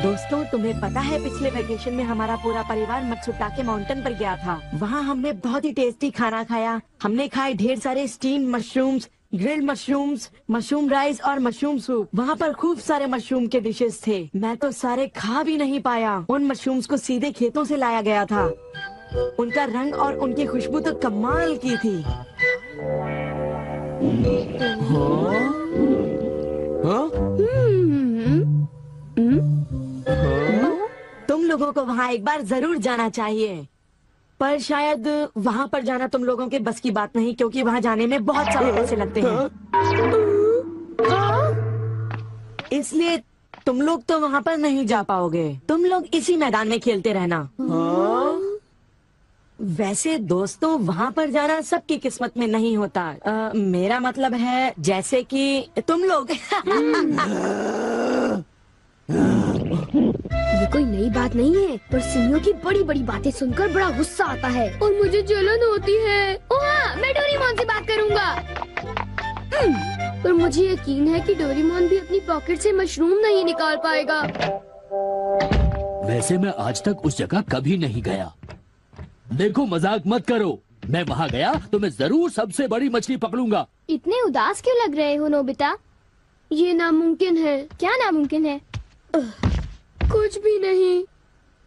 दोस्तों, तुम्हें पता है पिछले वेकेशन में हमारा पूरा परिवार मत्सुटाके माउंटेन पर गया था। वहाँ हमने बहुत ही टेस्टी खाना खाया। हमने खाए ढेर सारे steam mushrooms, grilled mushrooms, mushroom rice और मशरूम सूप। वहाँ पर खूब सारे मशरूम के डिशेस थे। मैं तो सारे खा भी नहीं पाया। उन मशरूम्स को सीधे खेतों से लाया गया था। उनका रंग और उनकी खुशबू तो कमाल की थी। तुम लोगों को वहाँ एक बार जरूर जाना चाहिए, पर शायद वहाँ पर जाना तुम लोगों के बस की बात नहीं, क्योंकि वहाँ जाने में बहुत सारे पैसे लगते हैं। इसलिए तुम लोग तो वहाँ पर नहीं जा पाओगे। तुम लोग इसी मैदान में खेलते रहना। वैसे दोस्तों, वहाँ पर जाना सबकी किस्मत में नहीं होता। मेरा मतलब है जैसे कि तुम लोग। ये कोई नई बात नहीं है, पर सिनियों की बड़ी बड़ी बातें सुनकर बड़ा गुस्सा आता है और मुझे जलन होती है। ओह हाँ, मैं डोरेमोन से बात करूँगा। पर मुझे यकीन है कि डोरेमोन भी अपनी पॉकेट से मशरूम नहीं निकाल पाएगा। वैसे मैं आज तक उस जगह कभी नहीं गया। देखो, मजाक मत करो। मैं वहाँ गया तो मैं जरूर सबसे बड़ी मछली पकड़ूंगा। इतने उदास क्यों लग रहे हो नोबिता? ये नामुमकिन है। क्या नामुमकिन है? कुछ भी नहीं।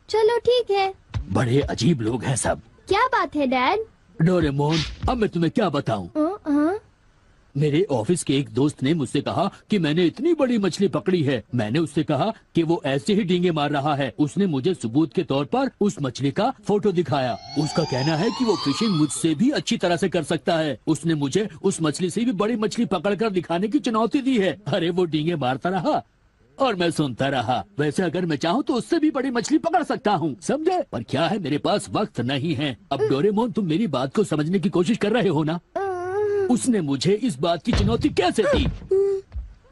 चलो ठीक है। बड़े अजीब लोग हैं सब। क्या बात है डैड? डोरेमोन, अब मैं तुम्हें क्या बताऊं? मेरे ऑफिस के एक दोस्त ने मुझसे कहा कि मैंने इतनी बड़ी मछली पकड़ी है। मैंने उससे कहा कि वो ऐसे ही डींगे मार रहा है। उसने मुझे सबूत के तौर पर उस मछली का फोटो दिखाया। उसका कहना है कि वो फिशिंग मुझसे भी अच्छी तरह से कर सकता है। उसने मुझे उस मछली से भी बड़ी मछली पकड़कर दिखाने की चुनौती दी है। अरे वो डींगे मारता रहा और मैं सुनता रहा। वैसे अगर मैं चाहूँ तो उससे भी बड़ी मछली पकड़ सकता हूँ, समझे? पर क्या है, मेरे पास वक्त नहीं है। अब डोरेमोन, तुम मेरी बात को समझने की कोशिश कर रहे हो ना? उसने मुझे इस बात की चुनौती कैसे दी?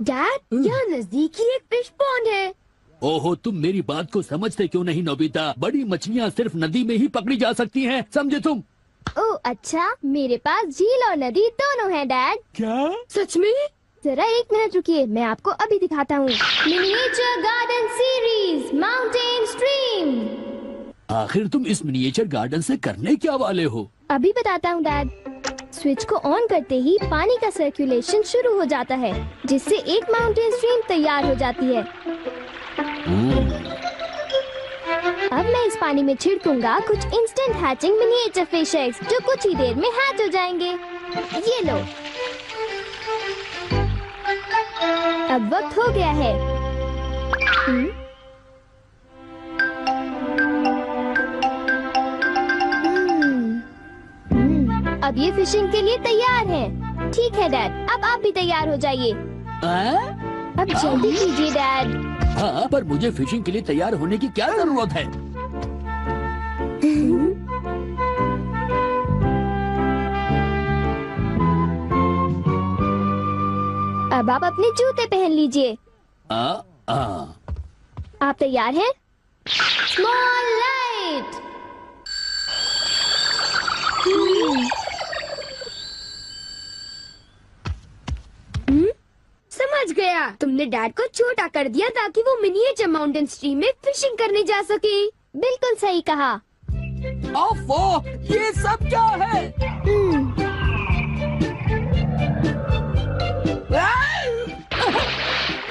डैड, यहाँ नजदीक ही एक फिश पॉन्ड है। ओहो, तुम मेरी बात को समझते क्यों नहीं नोबिता? बड़ी मछलियाँ सिर्फ नदी में ही पकड़ी जा सकती हैं, समझे तुम? ओह अच्छा, मेरे पास झील और नदी दोनों हैं डैड। क्या? सच में? जरा एक मिनट रुकिए, मैं आपको अभी दिखाता हूँ। Miniature garden series mountain stream. आखिर तुम इस मिनिएचर गार्डन से करने क्या वाले हो? अभी बताता हूँ डैड। स्विच को ऑन करते ही पानी का सर्कुलेशन शुरू हो जाता है, जिससे एक माउंटेन स्ट्रीम तैयार हो जाती है। अब मैं इस पानी में छिड़कूंगा कुछ instant hatching miniature fish eggs, जो कुछ ही देर में हैच हो जाएंगे। ये लो। अब वक्त हो गया है। अब ये फिशिंग के लिए तैयार हैं। ठीक है डैड, अब आप भी तैयार हो जाइए। अब जल्दी कीजिए डैड। हाँ, पर मुझे फिशिंग के लिए तैयार होने की क्या जरूरत है? अब आप अपने जूते पहन लीजिए। आप तैयार हैं? Small light. समझ गया, तुमने डैड को छोटा कर दिया ताकि वो मिनिएचर माउंटेन स्ट्रीम में फिशिंग करने जा सके। बिल्कुल सही कहा। ओफो, ये सब क्या है?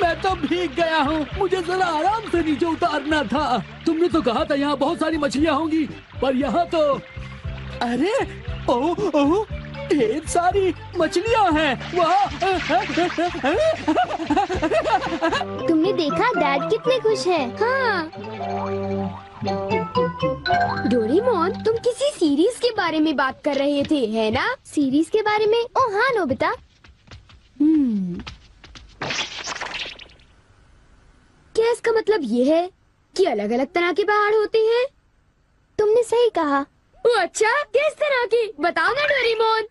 मैं तो भीग गया हूँ। मुझे जरा आराम से नीचे उतारना था। तुमने तो कहा था यहाँ बहुत सारी मछलियाँ होंगी, पर यहाँ तो अरे ओह, ढेर सारी मछलियाँ हैं। तुमने देखा डैड कितने खुश हैं? हाँ। डोरेमोन, तुम किसी सीरीज के बारे में बात कर रहे थे, है ना? सीरीज के बारे में? ओह हाँ नोबिता। क्या इसका मतलब ये है कि अलग अलग तरह के पहाड़ होते हैं? तुमने सही कहा। ओह अच्छा, किस तरह की? बताओ ना डोरेमोन।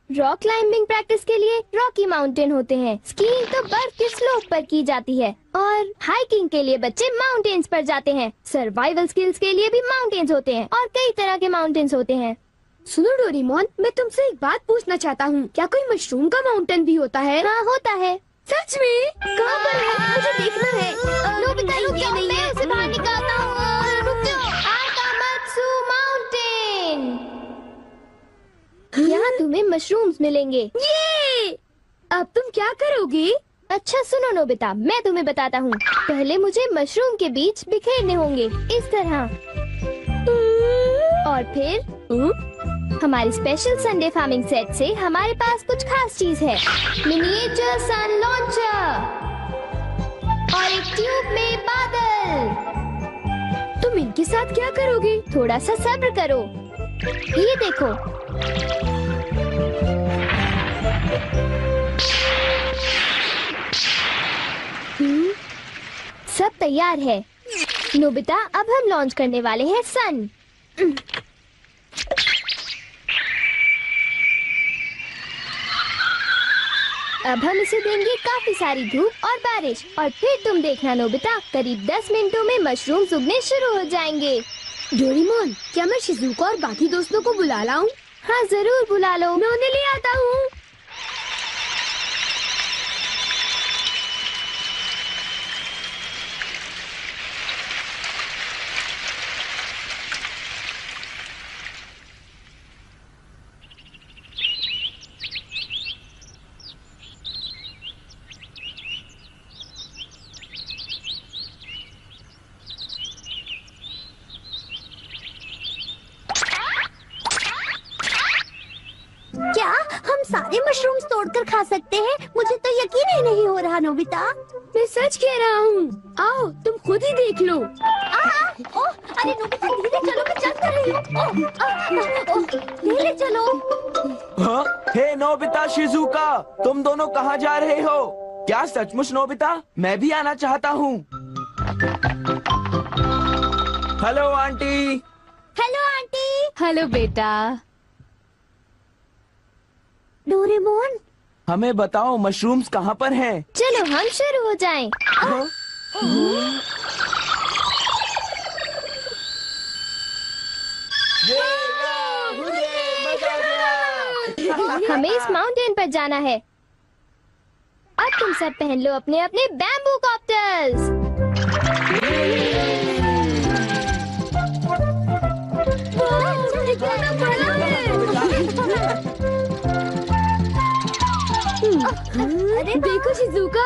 रॉक क्लाइंबिंग प्रैक्टिस के लिए रॉकी माउंटेन होते हैं। स्कीइंग तो बर्फ के स्लोप पर की जाती है और हाइकिंग के लिए बच्चे माउंटेन्स पर जाते हैं। सर्वाइवल स्किल्स के लिए भी माउंटेन्स होते हैं और कई तरह के माउंटेन्स होते हैं। सुनो डोरेमोन, मैं तुमसे एक बात पूछना चाहता हूँ। क्या कोई मशरूम का माउंटेन भी होता है? हाँ होता है। सच में? कहाँ पर है? मुझे देखना है। नोबिता रुक जाओ, मैं उसे बाहर निकालता हूँ। रुक जाओ। आकामात्सु माउंटेन। यहाँ तुम्हें मशरूम्स मिलेंगे। ये! अब तुम क्या करोगी? अच्छा सुनो नोबिता, मैं तुम्हें बताता हूँ। पहले मुझे मशरूम के बीच बिखेरने होंगे, इस तरह। और फिर हमारी स्पेशल संडे फार्मिंग सेट से हमारे पास कुछ खास चीज है। मिनिएचर सन लॉन्चर और एक ट्यूब में बादल। तुम इनके साथ क्या करोगी? थोड़ा सा सब्र करो। ये देखो। सब तैयार है नोबिता। अब हम लॉन्च करने वाले हैं सन। अब हम इसे देंगे काफी सारी धूप और बारिश, और फिर तुम देखना नोबिता, करीब 10 मिनटों में मशरूम्स उगने शुरू हो जाएंगे। डोरेमोन, क्या मैं शिजुका और बाकी दोस्तों को बुला लाऊं? हाँ जरूर बुला लो, मैं उन्हें ले आता हूँ। क्या हम सारे मशरूम्स तोड़कर खा सकते हैं? मुझे तो यकीन ही नहीं हो रहा नोबिता। मैं सच कह रहा हूँ। आओ तुम खुद ही देख लो। ओह, अरे नोबिता धीरे चलो, मैं चल कर रही हूँ। धीरे चलो। हाँ? हे नोबिता, शिजुका, तुम दोनों कहाँ जा रहे हो? क्या सचमुच नोबिता? मैं भी आना चाहता हूँ। Hello aunty. Hello aunty. Hello बेटा। डोरेमोन, हमें बताओ मशरूम्स कहाँ पर हैं? चलो हम शुरू हो जाएं। हाँ? हमें इस माउंटेन पर जाना है। अब तुम सब पहन लो अपने अपने बैम्बू कॉप्टर्स। अरे देखो शिजुका,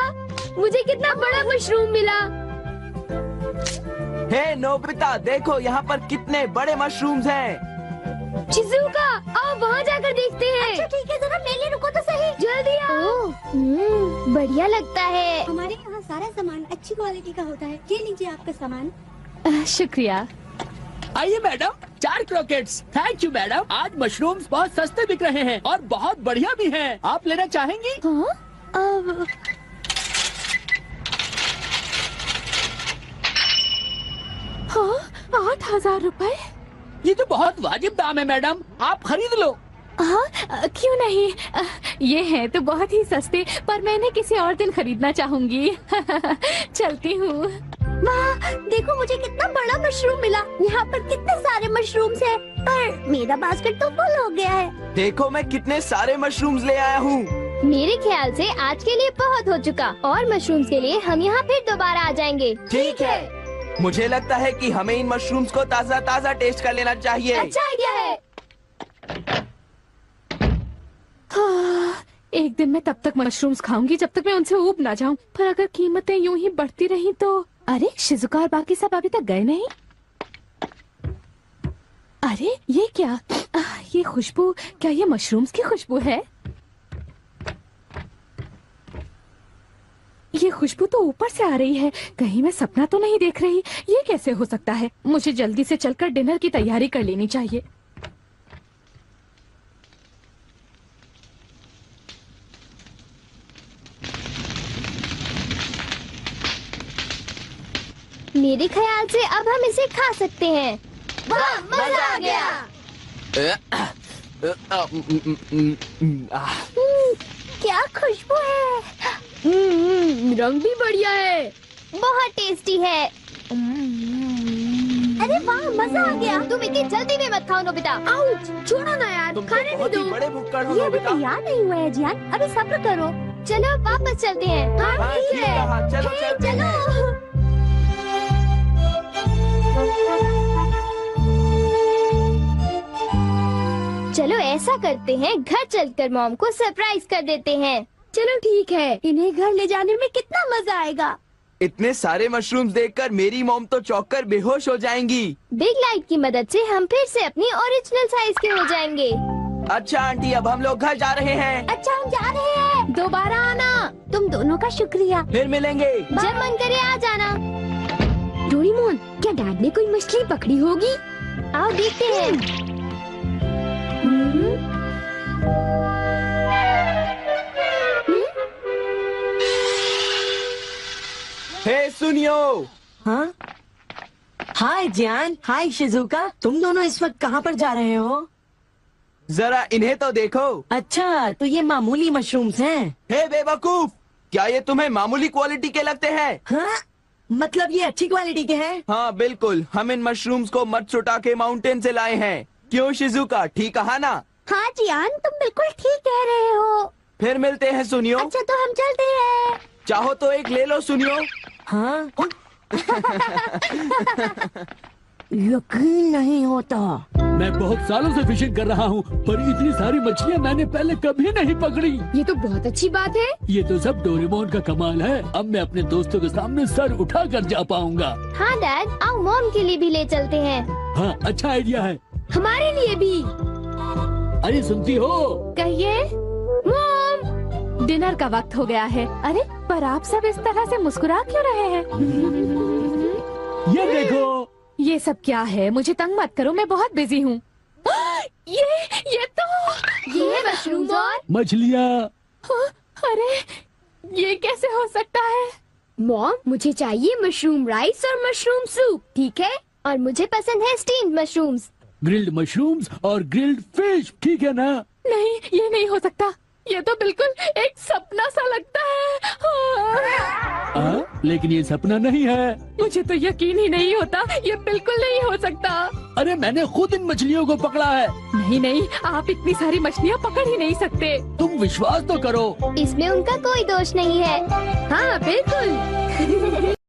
मुझे कितना बड़ा मशरूम मिला। हे नोबिता, देखो यहाँ पर कितने बड़े मशरूम्स हैं। शिजुका, आओ वहाँ जाकर देखते हैं। अच्छा ठीक है, जरा मेरे लिए रुको तो सही। जल्दी आओ। बढ़िया लगता है। हमारे यहाँ सारा सामान अच्छी क्वालिटी का होता है। ये लीजिए आपका सामान। शुक्रिया। आइए madam, 4 croquettes. Thank you madam. आज मशरूम्स बहुत सस्ते बिक रहे हैं और बहुत बढ़िया भी हैं। आप लेना चाहेंगी? हाँ? हाँ, 8,000 रुपए। ये तो बहुत वाजिब दाम है मैडम, आप खरीद लो। हाँ, क्यों नहीं। ये है तो बहुत ही सस्ते, पर मैं इन्हें किसी और दिन खरीदना चाहूंगी। चलती हूँ। वाह, देखो मुझे कितना बड़ा मशरूम मिला। यहाँ पर कितने सारे मशरूम्स हैं, पर मेरा बास्केट तो फुल हो गया है। देखो मैं कितने सारे मशरूम्स ले आया हूँ। मेरे ख्याल से आज के लिए बहुत हो चुका, और मशरूम्स के लिए हम यहाँ फिर दोबारा आ जाएंगे। ठीक है। मुझे लगता है कि हमें इन मशरूम्स को ताज़ा ताज़ा टेस्ट कर लेना चाहिए। अच्छा आइडिया है। हाँ, एक दिन मैं तब तक मशरूम्स खाऊंगी जब तक मैं उनसे ऊब ना जाऊं। पर अगर कीमतें यूं ही बढ़ती रही तो। अरे शिजुका और बाकी सब अभी तक गए नहीं। अरे ये क्या? ये खुशबू, क्या ये मशरूम्स की खुशबू है? ये खुशबू तो ऊपर से आ रही है, कहीं मैं सपना तो नहीं देख रही। ये कैसे हो सकता है? मुझे जल्दी से चलकर डिनर की तैयारी कर लेनी चाहिए। मेरे ख्याल से अब हम इसे खा सकते हैं। वाह, मजा आ गया। क्या खुशबू है। रंग भी बढ़िया है। बहुत टेस्टी है। अरे वाह, मजा आ गया। तुम इतनी जल्दी में मत खाओ नोबिता। आउच, छोड़ो ना यार, तुम तो खाने बहुत नहीं ही दो। बड़े भुक्कड़ हो ये अभी नोबिता। तैयार नहीं हुआ है जियान, अभी सब्र करो। चलो वापस चलते हैं। हाँ ठीक है। हाँ चलो चलते हैं। चलो ऐसा करते हैं, घर चलकर मॉम को सरप्राइज कर देते हैं। चलो ठीक है। इन्हें घर ले जाने में कितना मजा आएगा। इतने सारे मशरूम्स देखकर मेरी मॉम तो चौंक कर बेहोश हो जाएंगी। बिग लाइट की मदद से हम फिर से अपनी ओरिजिनल साइज के हो जाएंगे। अच्छा आंटी, अब हम लोग घर जा रहे हैं। अच्छा हम जा रहे हैं। दोबारा आना। तुम दोनों का शुक्रिया। फिर मिलेंगे। जब मन करे आ जाना। डोरेमोन, क्या डैड ने कोई मछली पकड़ी होगी? आओ देखते हैं। हे सुनियो। हाँ हाय जियान, हाय शिजुका, तुम दोनों इस वक्त कहाँ पर जा रहे हो? जरा इन्हें तो देखो। अच्छा, तो ये मामूली मशरूम्स हैं। हे बेवकूफ, क्या ये तुम्हें मामूली क्वालिटी के लगते हैं? हाँ? मतलब ये अच्छी क्वालिटी के हैं? हाँ बिल्कुल, हम इन मशरूम्स को मत्सुटाके माउंटेन से लाए हैं। क्यों शिजुका, ठीक कहा ना? हाँ जियान, तुम बिल्कुल ठीक कह रहे हो। फिर मिलते हैं सुनियो। अच्छा तो हम चलते हैं। चाहो तो एक ले लो सुनियो। हाँ? यकीन नहीं होता। मैं बहुत सालों से फिशिंग कर रहा हूँ, पर इतनी सारी मछलियाँ मैंने पहले कभी नहीं पकड़ी। ये तो बहुत अच्छी बात है। ये तो सब डोरेमोन का कमाल है। अब मैं अपने दोस्तों के सामने सर उठा कर जा पाऊंगा। हाँ डैड, आओ मॉम के लिए भी ले चलते हैं। हाँ, अच्छा आइडिया है। हमारे लिए भी। अरे सुनती हो? कहिए। मॉम, डिनर का वक्त हो गया है। अरे पर आप सब इस तरह से मुस्कुरा क्यों रहे हैं? ये देखो। ये सब क्या है? मुझे तंग मत करो, मैं बहुत बिजी हूँ। ये तो ये है मशरूम्स और मछलियाँ। अरे ये कैसे हो सकता है? मॉम, मुझे चाहिए मशरूम राइस और मशरूम सूप, ठीक है? और मुझे पसंद है स्टीम्ड मशरूम्स। ग्रिल्ड मशरूम्स और ग्रिल्ड फिश, ठीक है ना? नहीं, ये नहीं हो सकता। ये तो बिल्कुल एक सपना सा लगता है। लेकिन ये सपना नहीं है। मुझे तो यकीन ही नहीं होता, ये बिल्कुल नहीं हो सकता। अरे मैंने खुद इन मछलियों को पकड़ा है। नहीं नहीं, आप इतनी सारी मछलियाँ पकड़ ही नहीं सकते। तुम विश्वास तो करो। इसमें उनका कोई दोष नहीं है। हाँ बिल्कुल।